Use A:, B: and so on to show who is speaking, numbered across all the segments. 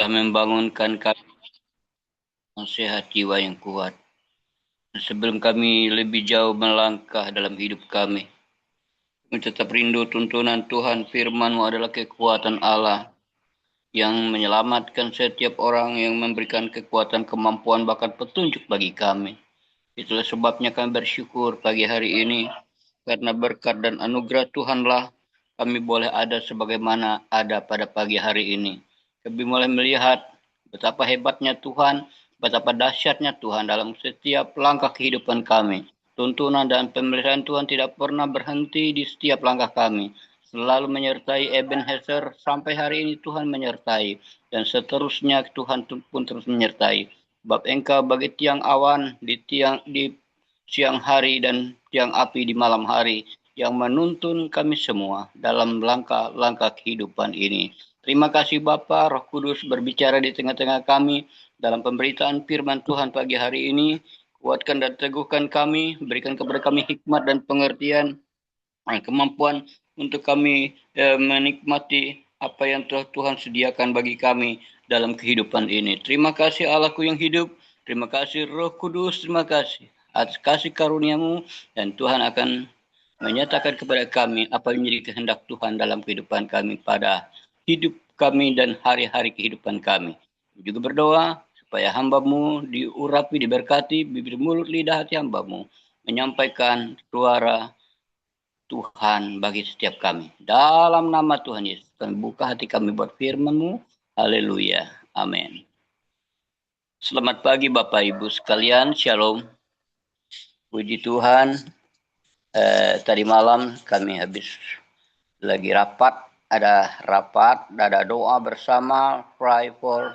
A: membangunkan kami sehat jiwa yang kuat. Sebelum kami lebih jauh melangkah dalam hidup kami, tetap rindu tuntunan Tuhan. Firman-Mu adalah kekuatan Allah yang menyelamatkan setiap orang, yang memberikan kekuatan, kemampuan, bahkan petunjuk bagi kami. Itulah sebabnya kami bersyukur pagi hari ini, karena berkat dan anugerah Tuhanlah kami boleh ada sebagaimana ada pada pagi hari ini. Kami mulai melihat betapa hebatnya Tuhan, betapa dahsyatnya Tuhan dalam setiap langkah kehidupan kami. Tuntunan dan pemeliharaan Tuhan tidak pernah berhenti di setiap langkah kami. Selalu menyertai Ebenezer sampai hari ini Tuhan menyertai. Dan seterusnya Tuhan pun terus menyertai. Sebab Engkau bagi tiang awan di siang hari dan tiang api di malam hari yang menuntun kami semua dalam langkah-langkah kehidupan ini. Terima kasih Bapa, Roh Kudus berbicara di tengah-tengah kami dalam pemberitaan firman Tuhan pagi hari ini. Kuatkan dan teguhkan kami, berikan kepada kami hikmat dan pengertian, kemampuan untuk kami menikmati apa yang telah Tuhan sediakan bagi kami dalam kehidupan ini. Terima kasih Allahku yang hidup, terima kasih Roh Kudus, terima kasih atas kasih karunia-Mu, dan Tuhan akan menyatakan kepada kami apa yang menjadi kehendak Tuhan dalam kehidupan kami pada hidup kami dan hari-hari kehidupan kami. Juga berdoa supaya hamba-Mu diurapi, diberkati, bibir mulut lidah hati hamba-Mu menyampaikan suara Tuhan bagi setiap kami. Dalam nama Tuhan Yesus, kami buka hati kami buat firman-Mu. Haleluya. Amin. Selamat pagi Bapak Ibu sekalian. Shalom. Puji Tuhan. Tadi malam kami habis lagi rapat. Ada doa bersama, Cry for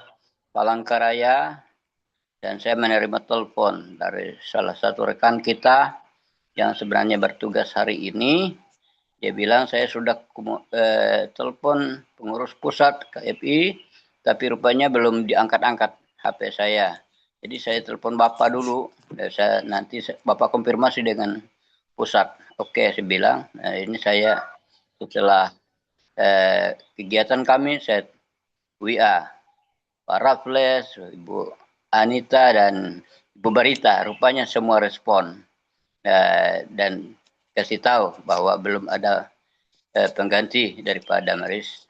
A: Palangkaraya. Dan saya menerima telepon dari salah satu rekan kita yang sebenarnya bertugas hari ini. Dia bilang saya sudah telepon pengurus pusat KFI, tapi rupanya belum diangkat-angkat HP saya. Jadi saya telepon Bapak dulu, nanti Bapak konfirmasi dengan pusat. Oke, saya bilang, ini saya setelah kegiatan kami, saya WA Pak Raffles, Ibu Anita, dan Ibu Barita. Rupanya semua respon dan kasih tahu bahwa belum ada pengganti daripada Maris,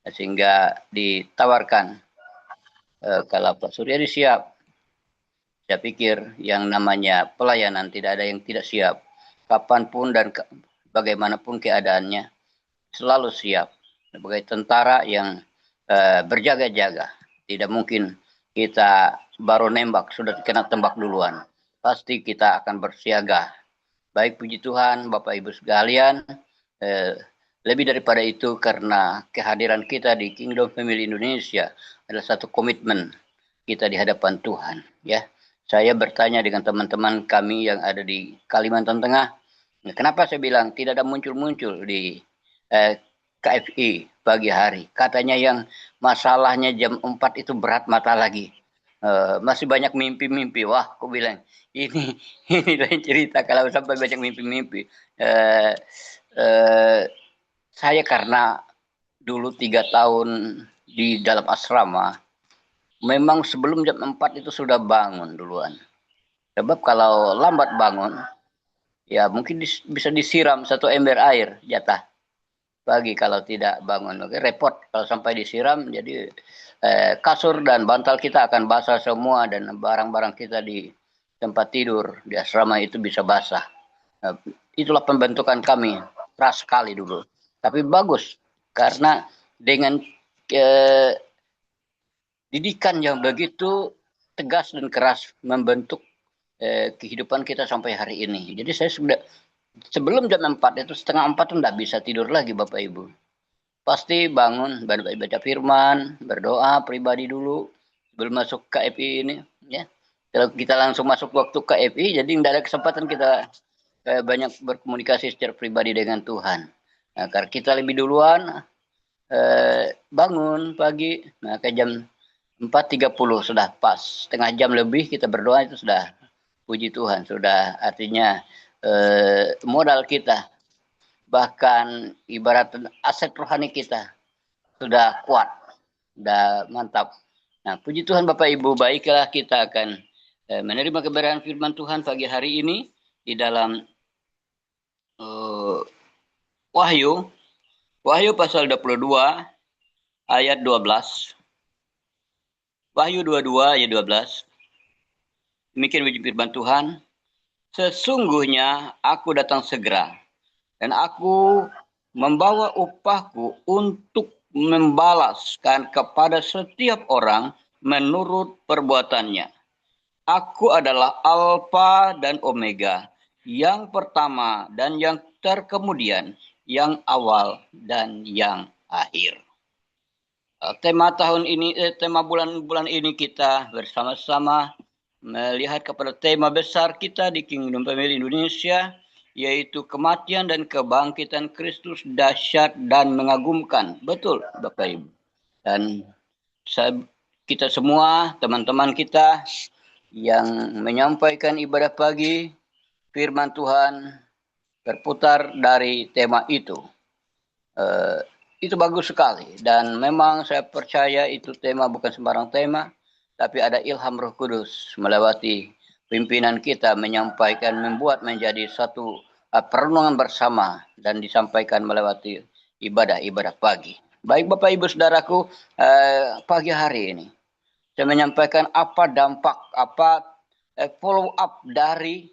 A: sehingga ditawarkan kalau Pak Suryadi siap. Saya pikir yang namanya pelayanan tidak ada yang tidak siap. Kapanpun dan bagaimanapun keadaannya, selalu siap. Sebagai tentara yang berjaga-jaga. Tidak mungkin kita baru nembak, sudah kena tembak duluan. Pasti kita akan bersiaga. Baik, puji Tuhan, Bapak Ibu sekalian. Lebih daripada itu, karena kehadiran kita di Kingdom Family Indonesia adalah satu komitmen kita di hadapan Tuhan. Ya, saya bertanya dengan teman-teman kami yang ada di Kalimantan Tengah, kenapa saya bilang tidak ada muncul-muncul di KFI pagi hari. Katanya yang masalahnya jam 4 itu berat mata lagi. Masih banyak mimpi-mimpi. Wah, aku bilang ini ini lain cerita kalau sampai banyak mimpi-mimpi. Saya karena dulu 3 tahun di dalam asrama, memang sebelum jam 4 itu sudah bangun duluan. Sebab kalau lambat bangun, ya mungkin bisa disiram 1 ember air jatah pagi kalau tidak bangun. Oke, repot kalau sampai disiram, jadi kasur dan bantal kita akan basah semua, dan barang-barang kita di tempat tidur di asrama itu bisa basah. Itulah pembentukan kami, keras sekali dulu. Tapi bagus, karena dengan didikan yang begitu tegas dan keras membentuk kehidupan kita sampai hari ini. Jadi saya sudah sebelum jam 4 itu, setengah 4 itu tidak bisa tidur lagi Bapak Ibu. Pasti bangun, baca firman, berdoa pribadi dulu sebelum masuk KFI ini. Ya, kalau kita langsung masuk waktu KFI, jadi tidak ada kesempatan kita banyak berkomunikasi secara pribadi dengan Tuhan. Nah, karena kita lebih duluan bangun pagi, nah ke jam 4.30 sudah pas, setengah jam lebih kita berdoa itu sudah, puji Tuhan, sudah artinya modal kita, bahkan ibarat aset rohani kita sudah kuat, sudah mantap. Nah, puji Tuhan Bapak Ibu, baiklah kita akan menerima kebenaran firman Tuhan pagi hari ini di dalam Wahyu. Wahyu pasal 22 ayat 12. Wahyu 22 ayat 12. Demikian bunyi firman Tuhan. Sesungguhnya aku datang segera dan aku membawa upahku untuk membalaskan kepada setiap orang menurut perbuatannya. Aku adalah Alfa dan Omega, yang pertama dan yang terkemudian, yang awal dan yang akhir. Tema tahun ini, tema bulan ini kita bersama-sama melihat kepada tema besar kita di Kingdom Family Indonesia, yaitu kematian dan kebangkitan Kristus dahsyat dan mengagumkan. Betul, Bapak Ibu. Dan kita semua, teman-teman kita yang menyampaikan ibadah pagi, firman Tuhan berputar dari tema itu. Itu bagus sekali. Dan memang saya percaya itu tema bukan sembarang tema, tapi ada ilham Roh Kudus melewati pimpinan kita menyampaikan, membuat menjadi satu perenungan bersama dan disampaikan melewati ibadah-ibadah pagi. Baik Bapak Ibu Saudaraku, pagi hari ini saya menyampaikan apa dampak, apa follow up dari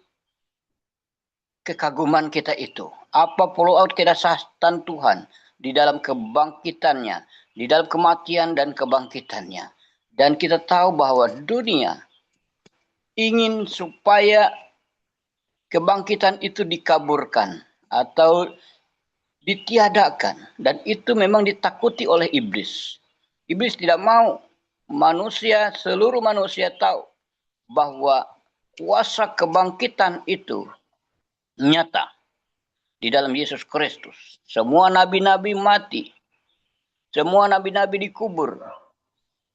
A: kekaguman kita itu. Apa follow up kedahsyatan Tuhan di dalam kebangkitannya, di dalam kematian dan kebangkitannya. Dan kita tahu bahwa dunia ingin supaya kebangkitan itu dikaburkan atau ditiadakan. Dan itu memang ditakuti oleh iblis. Iblis tidak mau manusia, seluruh manusia tahu bahwa kuasa kebangkitan itu nyata di dalam Yesus Kristus. Semua nabi-nabi mati. Semua nabi-nabi dikubur.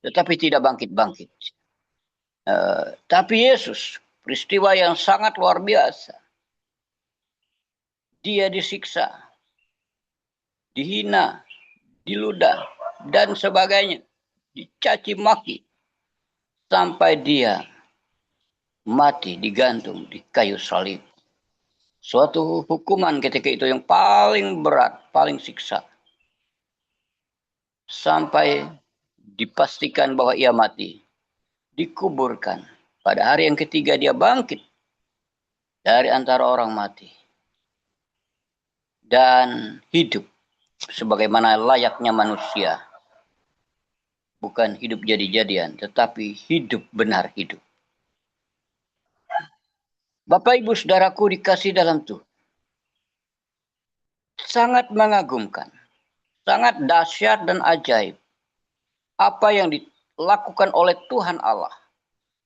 A: Tetapi tidak bangkit-bangkit. Tapi Yesus, peristiwa yang sangat luar biasa. Dia disiksa, dihina, diludah, dan sebagainya. Dicaci maki. Sampai dia mati digantung di kayu salib. Suatu hukuman ketika itu yang paling berat, paling siksa. Sampai dipastikan bahwa ia mati. Dikuburkan. Pada hari yang ketiga dia bangkit dari antara orang mati. Dan hidup sebagaimana layaknya manusia. Bukan hidup jadi-jadian, tetapi hidup benar hidup. Bapak Ibu Saudaraku dikasih dalam Tuhan. Sangat mengagumkan. Sangat dahsyat dan ajaib. Apa yang dilakukan oleh Tuhan Allah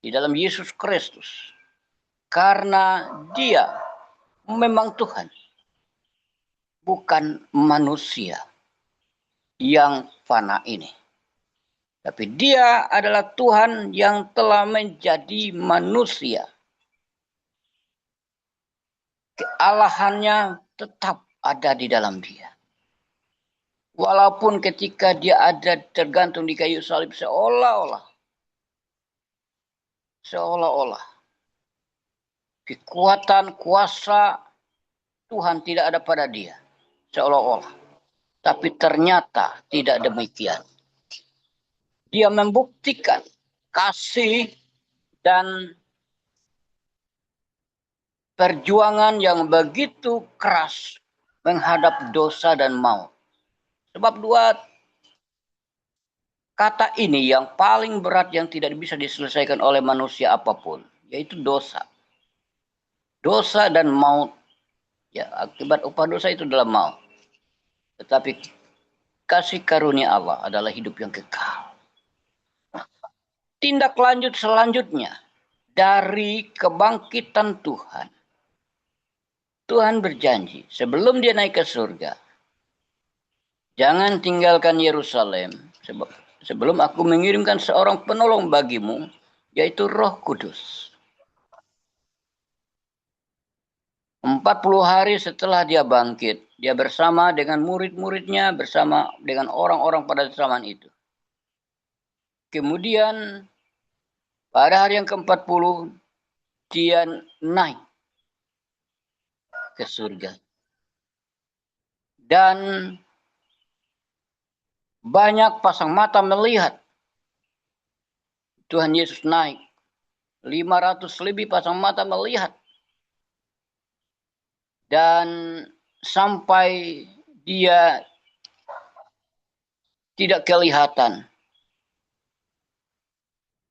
A: di dalam Yesus Kristus. Karena dia memang Tuhan. Bukan manusia yang fana ini. Tapi dia adalah Tuhan yang telah menjadi manusia. Kealahannya tetap ada di dalam dia. Walaupun ketika dia ada tergantung di kayu salib seolah-olah kekuatan kuasa Tuhan tidak ada pada dia. Seolah-olah. Tapi ternyata tidak demikian. Dia membuktikan kasih dan perjuangan yang begitu keras menghadap dosa dan maut. Sebab dua kata ini yang paling berat yang tidak bisa diselesaikan oleh manusia apapun, yaitu dosa. Dosa dan maut. Ya, akibat upah dosa itu adalah maut. Tetapi kasih karunia Allah adalah hidup yang kekal. Tindak lanjut selanjutnya dari kebangkitan Tuhan. Tuhan berjanji sebelum dia naik ke surga, jangan tinggalkan Yerusalem sebelum aku mengirimkan seorang penolong bagimu, yaitu Roh Kudus. 40 hari setelah dia bangkit, dia bersama dengan murid-muridnya, bersama dengan orang-orang pada zaman itu. Kemudian pada hari yang ke-40 dia naik ke surga. Dan banyak pasang mata melihat Tuhan Yesus naik. 500 lebih pasang mata melihat. Dan sampai dia tidak kelihatan.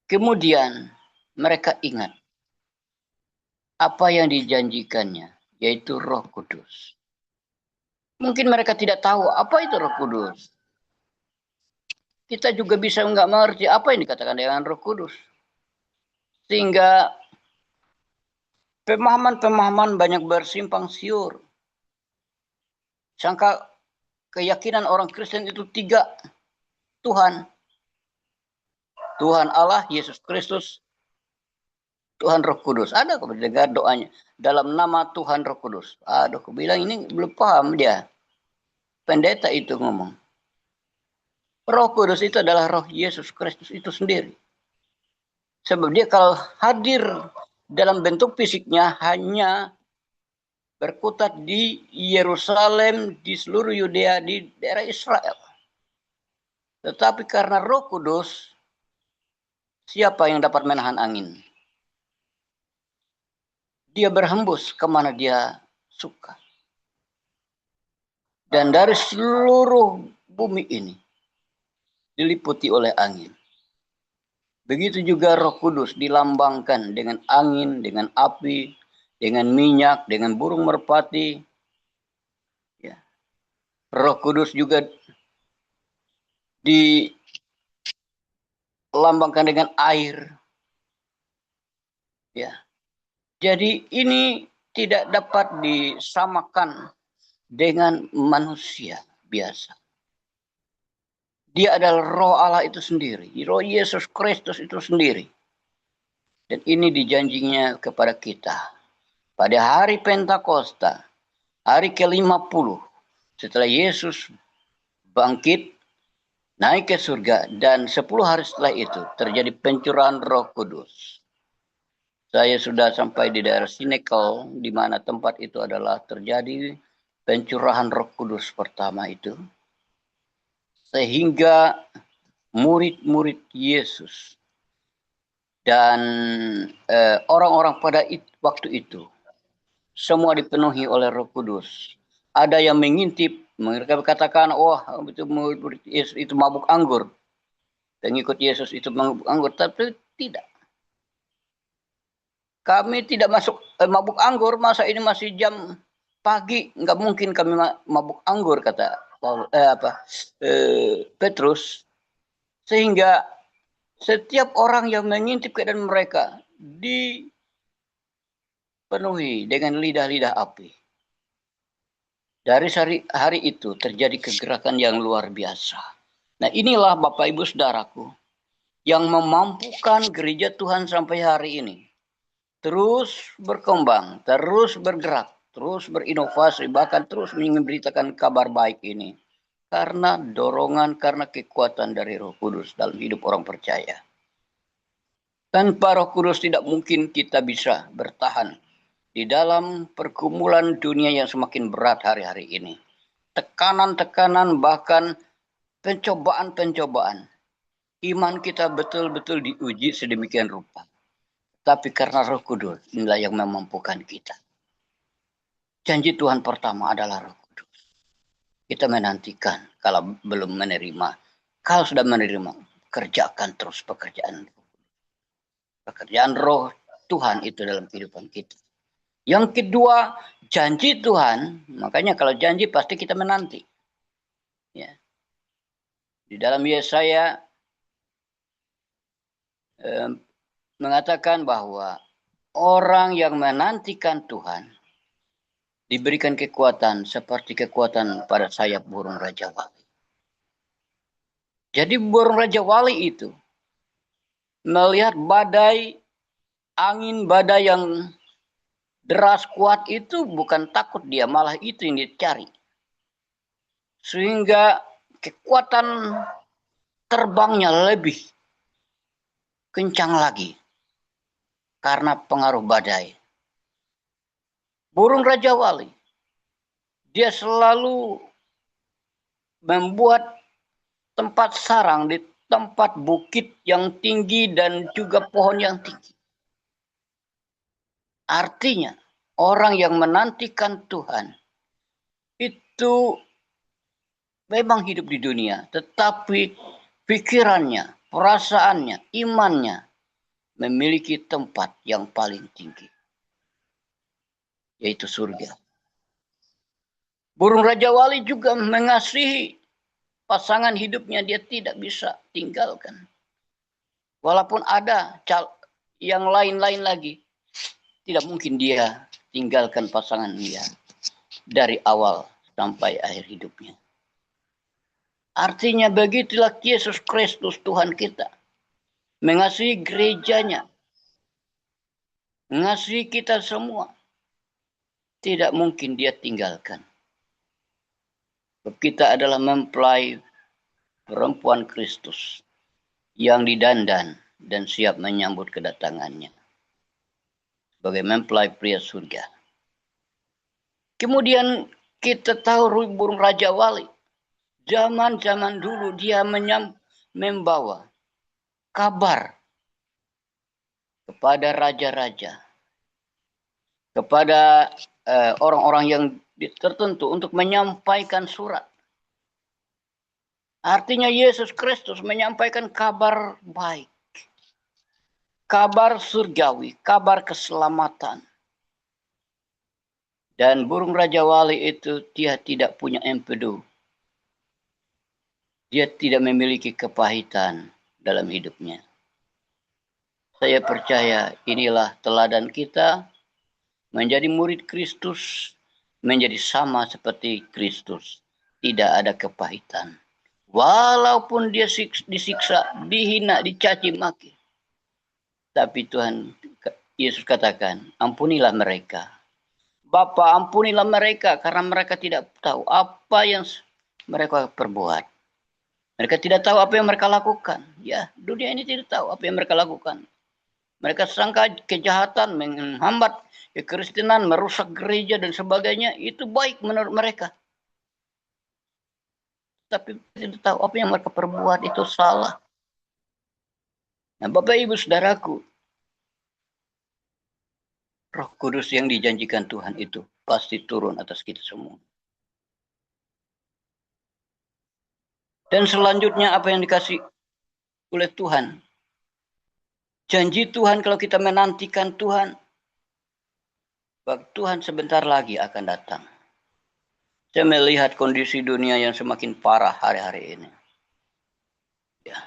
A: Kemudian mereka ingat apa yang dijanjikannya, yaitu Roh Kudus. Mungkin mereka tidak tahu apa itu Roh Kudus. Kita juga bisa nggak mengerti apa yang dikatakan dengan Roh Kudus. Sehingga pemahaman-pemahaman banyak bersimpang siur. Sangka keyakinan orang Kristen itu 3 Tuhan. Tuhan Allah, Yesus Kristus, Tuhan Roh Kudus. Ada kok dengar doanya. Dalam nama Tuhan Roh Kudus. Aduh, aku bilang ini belum paham dia. Pendeta itu ngomong. Roh Kudus itu adalah roh Yesus Kristus itu sendiri. Sebab dia kalau hadir dalam bentuk fisiknya hanya berkutat di Yerusalem, di seluruh Yudea, di daerah Israel. Tetapi karena Roh Kudus, siapa yang dapat menahan angin? Dia berhembus kemana dia suka. Dan dari seluruh bumi ini diliputi oleh angin. Begitu juga Roh Kudus dilambangkan dengan angin, dengan api, dengan minyak, dengan burung merpati. Ya. Roh Kudus juga dilambangkan dengan air. Ya. Jadi ini tidak dapat disamakan dengan manusia biasa. Dia adalah roh Allah itu sendiri. Roh Yesus Kristus itu sendiri. Dan ini dijanjinya kepada kita. Pada hari Pentakosta, hari ke-50, setelah Yesus bangkit, naik ke surga, dan 10 hari setelah itu terjadi pencurahan Roh Kudus. Saya sudah sampai di daerah Sinekel, di mana tempat itu adalah terjadi pencurahan Roh Kudus pertama itu. Sehingga murid-murid Yesus dan orang-orang pada waktu itu semua dipenuhi oleh Roh Kudus. Ada yang mengintip, mereka berkatakan, oh itu murid Yesus itu mabuk anggur. Pengikut Yesus itu mabuk anggur, tapi tidak. Kami tidak masuk mabuk anggur, masa ini masih jam pagi, nggak mungkin kami mabuk anggur, kata Petrus. Sehingga setiap orang yang mengintip keadaan mereka dipenuhi dengan lidah-lidah api. Dari hari itu terjadi kegerakan yang luar biasa. Nah inilah Bapak Ibu Saudaraku yang memampukan gereja Tuhan sampai hari ini. Terus berkembang, terus bergerak, terus berinovasi, bahkan terus memberitakan kabar baik ini. Karena dorongan, karena kekuatan dari Roh Kudus dalam hidup orang percaya. Tanpa Roh Kudus tidak mungkin kita bisa bertahan di dalam pergumulan dunia yang semakin berat hari-hari ini. Tekanan-tekanan, bahkan pencobaan-pencobaan. Iman kita betul-betul diuji sedemikian rupa. Tapi karena Roh Kudus, inilah yang memampukan kita. Janji Tuhan pertama adalah Roh Kudus. Kita menantikan kalau belum menerima. Kalau sudah menerima, kerjakan terus pekerjaan Roh Tuhan itu dalam kehidupan kita. Yang kedua, janji Tuhan. Makanya kalau janji pasti kita menanti. Ya. Di dalam Yesaya mengatakan bahwa orang yang menantikan Tuhan diberikan kekuatan seperti kekuatan pada sayap burung Raja Wali. Jadi burung Raja Wali itu melihat badai, angin badai yang deras kuat itu bukan takut dia, malah itu yang dia cari. Sehingga kekuatan terbangnya lebih kencang lagi karena pengaruh badai. Burung Raja Wali, dia selalu membuat tempat sarang di tempat bukit yang tinggi dan juga pohon yang tinggi. Artinya, orang yang menantikan Tuhan itu memang hidup di dunia, tetapi pikirannya, perasaannya, imannya memiliki tempat yang paling tinggi, yaitu surga. Burung Raja Wali juga mengasihi pasangan hidupnya, dia tidak bisa tinggalkan. Walaupun ada yang lain-lain lagi, tidak mungkin dia tinggalkan pasangan dia dari awal sampai akhir hidupnya. Artinya begitulah Yesus Kristus Tuhan kita. Mengasihi gerejanya. Mengasihi kita semua. Tidak mungkin dia tinggalkan. Kita adalah mempelai perempuan Kristus yang didandan dan siap menyambut kedatangannya sebagai mempelai pria surga. Kemudian kita tahu burung Raja Wali. Zaman-zaman dulu dia membawa kabar kepada raja-raja, kepada orang-orang yang tertentu untuk menyampaikan surat. Artinya Yesus Kristus menyampaikan kabar baik, kabar surgawi, kabar keselamatan. Dan burung Raja Wali itu dia tidak punya empedu. Dia tidak memiliki kepahitan dalam hidupnya. Saya percaya inilah teladan kita menjadi murid Kristus, menjadi sama seperti Kristus. Tidak ada kepahitan. Walaupun dia disiksa, dihina, dicaci maki. Tapi Tuhan Yesus katakan, ampunilah mereka. Bapa, ampunilah mereka karena mereka tidak tahu apa yang mereka perbuat. Mereka tidak tahu apa yang mereka lakukan. Ya, dunia ini tidak tahu apa yang mereka lakukan. Mereka sangka kejahatan, menghambat kekristenan, merusak gereja dan sebagainya. Itu baik menurut mereka. Tapi tidak tahu apa yang mereka perbuat itu salah. Nah, Bapak Ibu Saudaraku, Roh Kudus yang dijanjikan Tuhan itu pasti turun atas kita semua. Dan selanjutnya apa yang dikasih oleh Tuhan? Janji Tuhan kalau kita menantikan Tuhan, Tuhan sebentar lagi akan datang. Saya melihat kondisi dunia yang semakin parah hari-hari ini. Ya.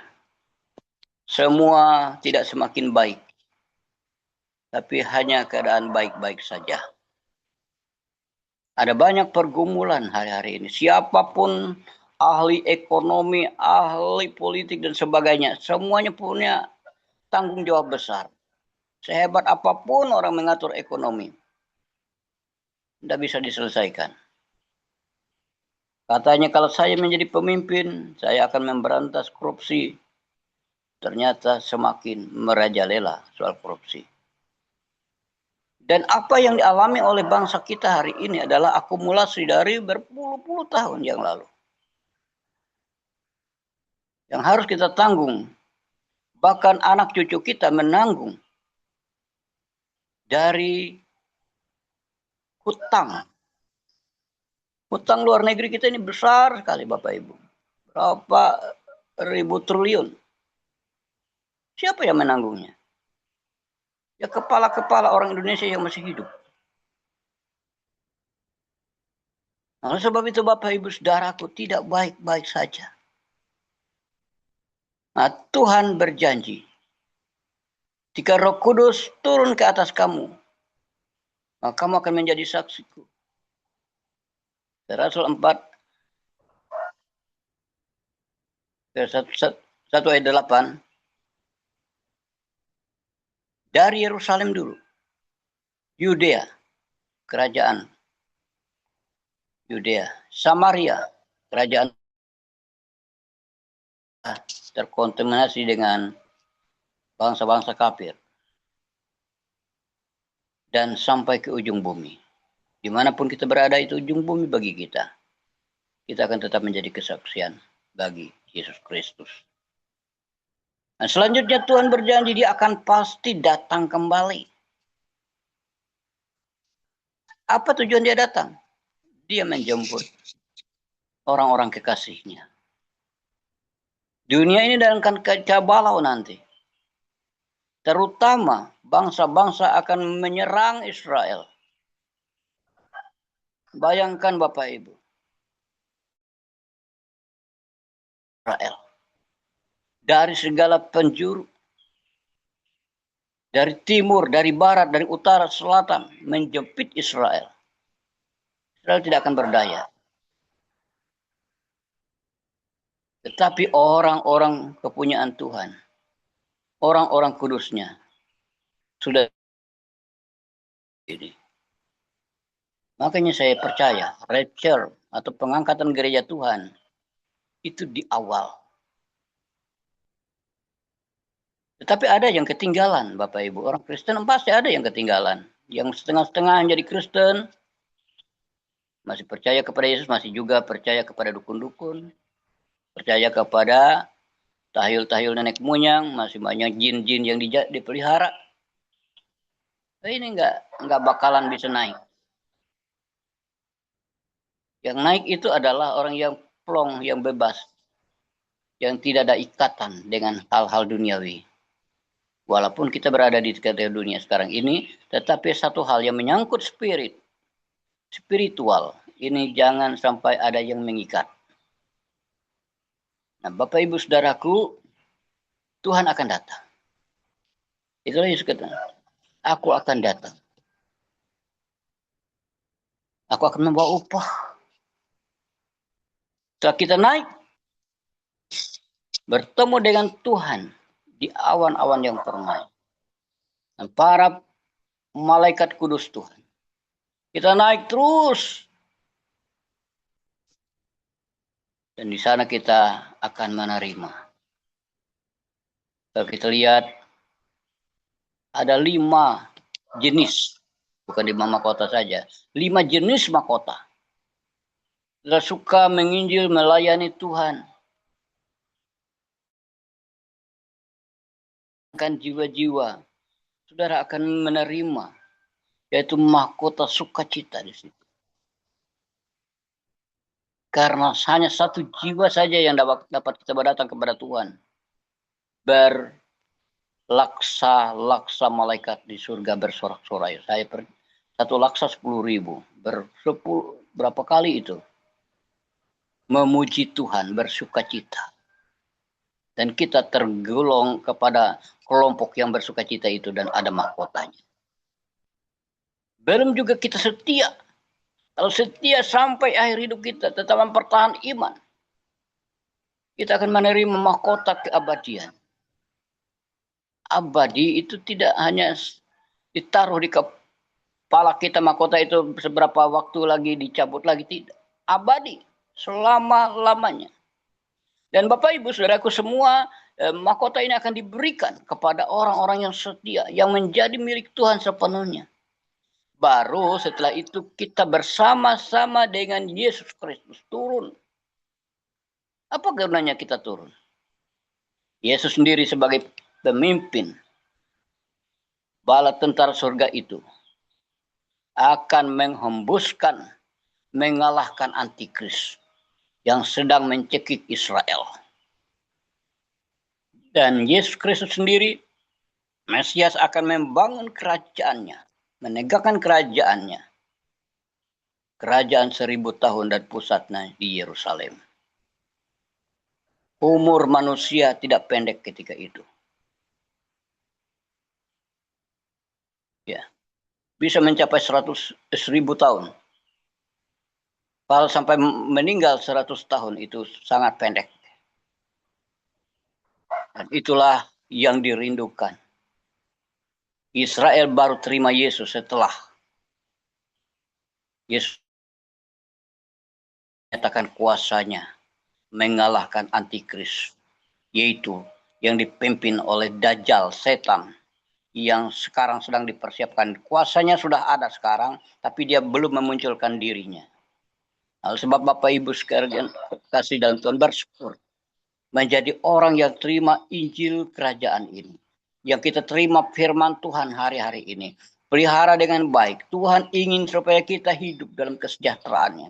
A: Semua tidak semakin baik, tapi hanya keadaan baik-baik saja. Ada banyak pergumulan hari-hari ini. Siapapun ahli ekonomi, ahli politik dan sebagainya, semuanya punya tanggung jawab besar. Sehebat apapun orang mengatur ekonomi, tidak bisa diselesaikan. Katanya kalau saya menjadi pemimpin, saya akan memberantas korupsi. Ternyata semakin merajalela soal korupsi. Dan apa yang dialami oleh bangsa kita hari ini adalah akumulasi dari berpuluh-puluh tahun yang lalu. Yang harus kita tanggung. Bahkan anak cucu kita menanggung dari hutang. Hutang luar negeri kita ini besar sekali Bapak Ibu. Berapa ribu triliun. Siapa yang menanggungnya? Ya kepala-kepala orang Indonesia yang masih hidup. Nah, oleh sebab itu Bapak Ibu Saudaraku tidak baik-baik saja. Nah, Tuhan berjanji. Jika Roh Kudus turun ke atas kamu, maka kamu akan menjadi saksiku. Rasul 4 1 ayat 8. Dari Yerusalem dulu. Yudea, kerajaan Yudea. Samaria, kerajaan terkontaminasi dengan bangsa-bangsa kafir, dan sampai ke ujung bumi. Dimanapun kita berada itu ujung bumi bagi kita. Kita akan tetap menjadi kesaksian bagi Yesus Kristus. Nah, selanjutnya Tuhan berjanji dia akan pasti datang kembali. Apa tujuan dia datang? Dia menjemput orang-orang kekasihnya. Dunia ini dalam kacau balau nanti. Terutama bangsa-bangsa akan menyerang Israel. Bayangkan Bapak Ibu. Israel. Dari segala penjuru. Dari timur, dari barat, dari utara, selatan. Menjepit Israel. Israel tidak akan berdaya. Tetapi orang-orang kepunyaan Tuhan. Orang-orang kudusnya. Sudah ini. Makanya saya percaya rapture atau pengangkatan gereja Tuhan itu di awal. Tetapi ada yang ketinggalan, Bapak Ibu. Orang Kristen pasti ada yang ketinggalan. Yang setengah-setengah menjadi Kristen, masih percaya kepada Yesus, masih juga percaya kepada dukun-dukun, percaya kepada tahil-tahil nenek moyang, masih banyak jin-jin yang dipelihara. Ini nggak bakalan bisa naik. Yang naik itu adalah orang yang plong, yang bebas, yang tidak ada ikatan dengan hal-hal duniawi. Walaupun kita berada di sekitar dunia sekarang ini, tetapi satu hal yang menyangkut spiritual, ini jangan sampai ada yang mengikat. Nah, Bapak Ibu Saudaraku, Tuhan akan datang. Itulah Yesus kata, aku akan datang. Aku akan membawa upah. Setelah kita naik, bertemu dengan Tuhan di awan-awan yang permai. Dan para malaikat kudus Tuhan. Kita naik terus. Dan di sana kita akan menerima. Kalau kita lihat, ada 5 jenis. Bukan 5 mahkota saja. 5 jenis mahkota. Kita suka menginjil, melayani Tuhan. Kan jiwa-jiwa. Saudara akan menerima. Yaitu mahkota sukacita di situ. Karena hanya satu jiwa saja yang dapat kita datang kepada Tuhan. Laksa malaikat di surga bersorak-sorai. Satu laksa 10.000. Berapa kali itu? Memuji Tuhan, bersukacita. Dan kita tergolong kepada kelompok yang bersukacita itu dan ada mahkotanya. Belum juga kita setia. Kalau setia sampai akhir hidup kita, tetap mempertahankan iman. Kita akan menerima mahkota keabadian. Abadi itu tidak hanya ditaruh di kepala kita mahkota itu seberapa waktu lagi dicabut lagi, tidak. Abadi selama-lamanya. Dan Bapak Ibu Saudaraku semua mahkota ini akan diberikan kepada orang-orang yang setia, yang menjadi milik Tuhan sepenuhnya. Baru setelah itu kita bersama-sama dengan Yesus Kristus turun. Apa gunanya kita turun? Yesus sendiri sebagai pemimpin bala tentara surga itu akan menghembuskan, mengalahkan antikris yang sedang mencekik Israel. Dan Yesus Kristus sendiri, Mesias akan membangun kerajaannya, menegakkan kerajaannya. Kerajaan 1000 tahun dan pusatnya di Yerusalem. Umur manusia tidak pendek ketika itu. Ya, bisa mencapai 100.000 tahun. Kalau sampai meninggal 100 tahun itu sangat pendek. Dan itulah yang dirindukan. Israel baru terima Yesus setelah Yesus menyatakan kuasanya mengalahkan antikris, yaitu yang dipimpin oleh Dajjal, setan, yang sekarang sedang dipersiapkan. Kuasanya sudah ada sekarang, tapi dia belum memunculkan dirinya. Sebab Bapak Ibu sekalian kasih dalam Tuhan, bersyukur menjadi orang yang terima Injil kerajaan ini. Yang kita terima firman Tuhan hari-hari ini. Pelihara dengan baik. Tuhan ingin supaya kita hidup dalam kesejahteraannya.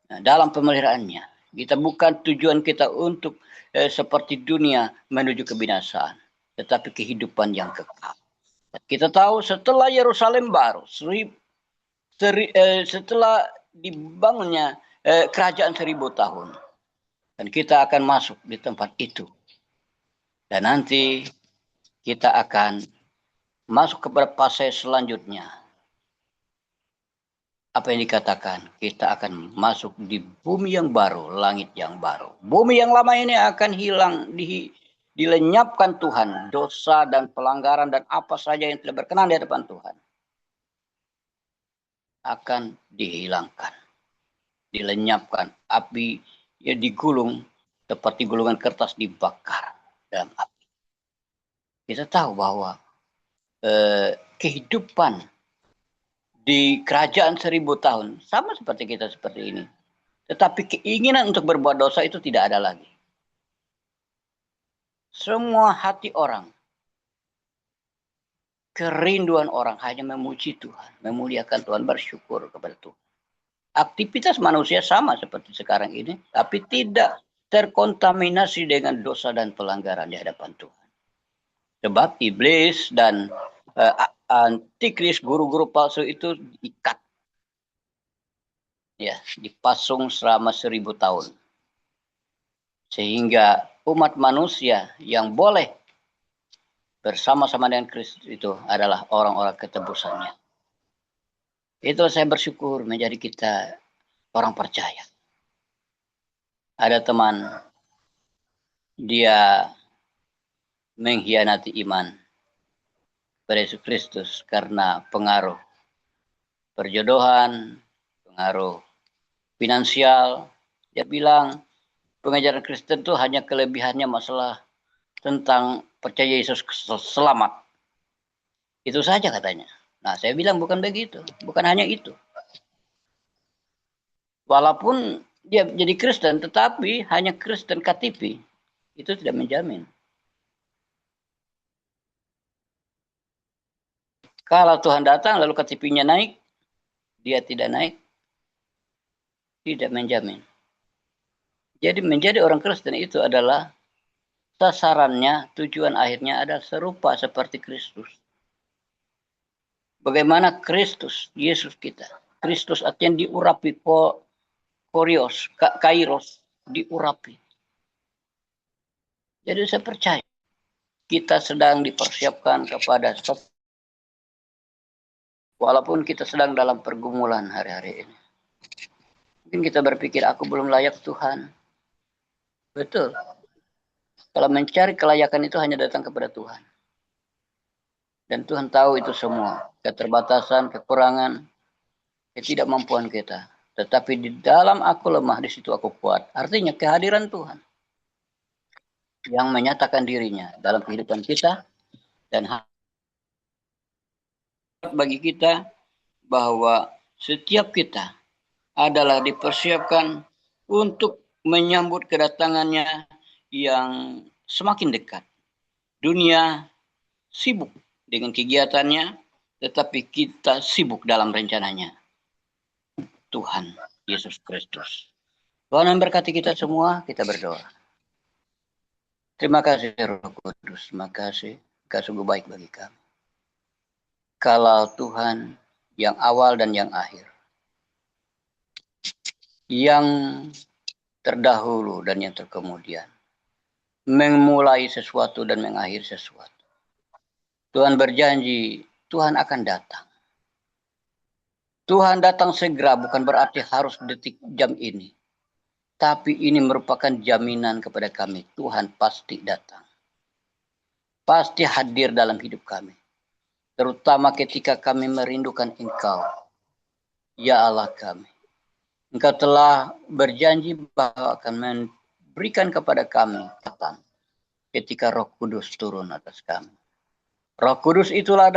A: Nah, dalam pemeliharaannya. Kita bukan tujuan kita untuk seperti dunia menuju kebinasaan. Tetapi kehidupan yang kekal. Kita tahu setelah Yerusalem baru. Setelah dibangunnya kerajaan 1000 tahun. Dan kita akan masuk di tempat itu. Dan nanti kita akan masuk kepada fase selanjutnya. Apa yang dikatakan? Kita akan masuk di bumi yang baru, langit yang baru. Bumi yang lama ini akan hilang, dilenyapkan Tuhan. Dosa dan pelanggaran dan apa saja yang tidak berkenan di hadapan Tuhan akan dihilangkan. Dilenyapkan. Api ya digulung seperti gulungan kertas dibakar dalam api. Kita tahu bahwa kehidupan di kerajaan 1000 tahun sama seperti kita seperti ini. Tetapi keinginan untuk berbuat dosa itu tidak ada lagi. Semua hati orang, kerinduan orang hanya memuji Tuhan, memuliakan Tuhan, bersyukur kepada Tuhan. Aktivitas manusia sama seperti sekarang ini, tapi tidak terkontaminasi dengan dosa dan pelanggaran di hadapan Tuhan. Sebab iblis dan antikris, guru-guru palsu itu diikat. Ya, dipasung selama 1000 tahun. Sehingga umat manusia yang boleh bersama-sama dengan Kristus itu adalah orang-orang ketebusannya. Itu saya bersyukur menjadi kita orang percaya. Ada teman, dia mengkhianati iman kepada Yesus Kristus karena pengaruh perjodohan, pengaruh finansial. Dia bilang pengajaran Kristen itu hanya kelebihannya masalah tentang percaya Yesus selamat. Itu saja katanya. Nah, saya bilang bukan begitu. Bukan hanya itu. Walaupun dia jadi Kristen, tetapi hanya Kristen KTP. Itu tidak menjamin. Kalau Tuhan datang lalu KTP-nya naik, dia tidak naik, tidak menjamin. Jadi menjadi orang Kristen itu adalah sasarannya, tujuan akhirnya adalah serupa seperti Kristus. Bagaimana Kristus, Yesus kita. Kristus artinya diurapi, kairos, diurapi. Jadi saya percaya kita sedang dipersiapkan kepada walaupun kita sedang dalam pergumulan hari-hari ini. Mungkin kita berpikir aku belum layak Tuhan. Betul. Kalau mencari kelayakan itu hanya datang kepada Tuhan. Dan Tuhan tahu itu semua. Keterbatasan, kekurangan, ketidakmampuan kita. Tetapi di dalam aku lemah, di situ aku kuat. Artinya kehadiran Tuhan yang menyatakan dirinya dalam kehidupan kita. Dan bagi kita bahwa setiap kita adalah dipersiapkan untuk menyambut kedatangannya yang semakin dekat. Dunia sibuk dengan kegiatannya, tetapi kita sibuk dalam rencananya. Tuhan Yesus Kristus. Tuhan memberkati kita semua, kita berdoa. Terima kasih Roh Kudus, terima kasih. Kau sungguh baik bagi kami. Kalau Tuhan yang awal dan yang akhir, yang terdahulu dan yang terkemudian, memulai sesuatu dan mengakhiri sesuatu. Tuhan berjanji, Tuhan akan datang. Tuhan datang segera bukan berarti harus detik jam ini. Tapi ini merupakan jaminan kepada kami. Tuhan pasti datang. Pasti hadir dalam hidup kami. Terutama ketika kami merindukan Engkau. Ya Allah kami. Engkau telah berjanji bahwa akan memberikan kepada kami kekuatan ketika Roh Kudus turun atas kami. Roh Kudus itulah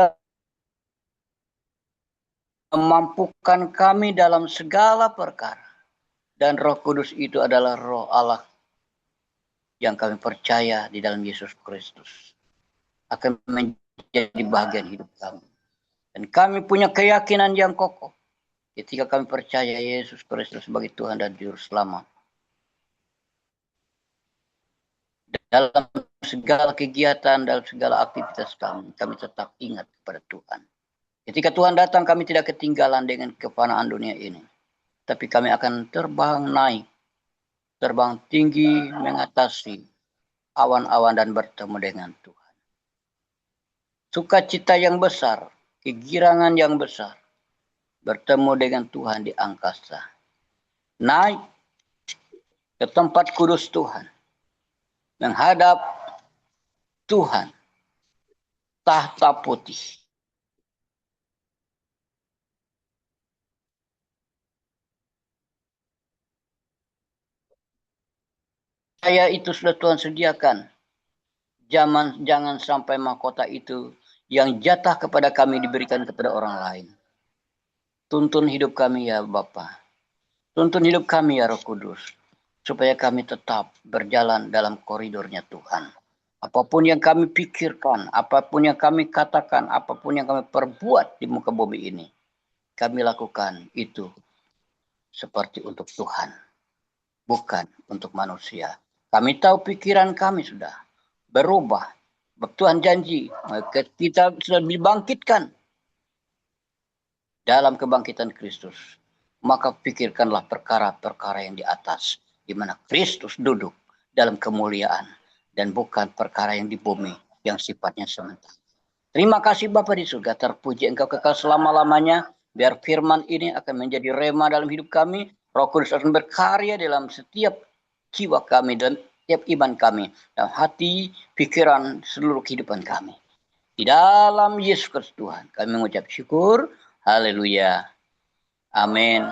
A: memampukan kami dalam segala perkara. Dan Roh Kudus itu adalah Roh Allah yang kami percaya di dalam Yesus Kristus akan menjadi bagian hidup kami. Dan kami punya keyakinan yang kokoh ketika kami percaya Yesus Kristus sebagai Tuhan dan Juru Selamat. Dalam segala kegiatan, dalam segala aktivitas kami tetap ingat kepada Tuhan. Ketika Tuhan datang, kami tidak ketinggalan dengan kefanaan dunia ini. Tapi kami akan terbang naik, terbang tinggi, mengatasi awan-awan dan bertemu dengan Tuhan. Sukacita yang besar, kegirangan yang besar, bertemu dengan Tuhan di angkasa. Naik ke tempat kudus Tuhan, menghadap Tuhan, tahta putih. Saya itu sudah Tuhan sediakan. Jangan sampai mahkota itu yang jatah kepada kami diberikan kepada orang lain. Tuntun hidup kami ya Bapa. Tuntun hidup kami ya Roh Kudus. Supaya kami tetap berjalan dalam koridornya Tuhan. Apapun yang kami pikirkan, apapun yang kami katakan, apapun yang kami perbuat di muka bumi ini, kami lakukan itu seperti untuk Tuhan, bukan untuk manusia. Kami tahu pikiran kami sudah berubah. Tuhan janji, kita sudah dibangkitkan dalam kebangkitan Kristus. Maka pikirkanlah perkara-perkara yang di atas, di mana Kristus duduk dalam kemuliaan, dan bukan perkara yang di bumi yang sifatnya sementara. Terima kasih Bapa di surga, terpuji Engkau kekal selama-lamanya. Biar firman ini akan menjadi rema dalam hidup kami. Roh Kudus akan berkarya dalam setiap jiwa kami dan setiap iman kami, dalam hati, pikiran, seluruh kehidupan kami. Di dalam Yesus Kristus Tuhan, kami mengucap syukur. Haleluya. Amin.